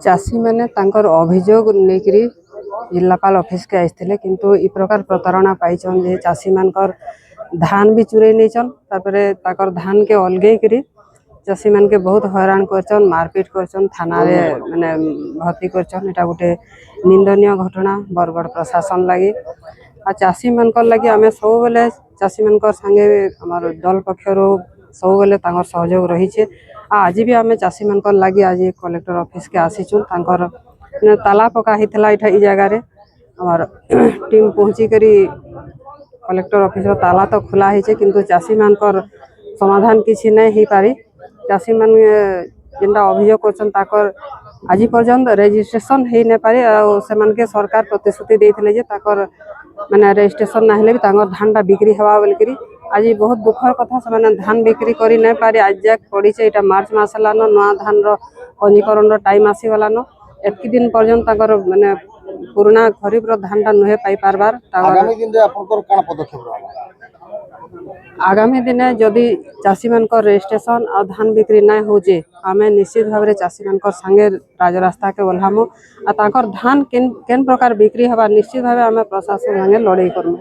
चाषी मैंने अभियोग लेकरी जिलापाल ऑफिस के आसते किंतु इ प्रकार प्रतारणा पाई चाषी मानकर धान भी चुरे नहीं धान के अलगे करी चाषी मान के बहुत हैरान कर मारपीट कर थाना रे माने भर्ती कर गोटे निंदनीय घटना बरगढ़ प्रशासन लगी आ चाषी मानकर लगी आम सब बेले चाषी मानकर संगे आमर दल पक्षर सब बेले सहयोग रही है। आज भी आम चाषी मानकर लगी आज कलेक्टर ऑफिस के आसीचु ताला पका होता ये जगार आमर टीम पहुँची करी कलेक्टर ऑफिस ताला तो खोला है किंतु चाषी मानकर समाधान किसी नहीं हो पारी चाषी मान जेनटा अभियोग कर आज पर्यंत रेजिस्ट्रेशन हो नहीं पारे से सरकार प्रतिश्रुति देते माने रेजिस्ट्रेशन ना हेले भी धानटा बिक्री हवा बोलिकी आज बहुत दुखर कथा से धान बिक्री कर नहीं पारे आज जाक पड़ी ये मार्च मास है नुआ धान पंजीकरण टाइम आसीगलान एतकी दिन पर्यंत माने पुराना खरीफ धानटा नुहे पाई पारबार आगामी दिन जदि चाषी मान रेजिस्ट्रेशन और धान बिक्री ना हो आम निश्चित भाव में चाषी मान संगे राजरास्ता के ओह्लामु आ धान केन प्रकार बिक्री हवा निश्चित भाव आम प्रशासन संगे लड़ाई करूँ।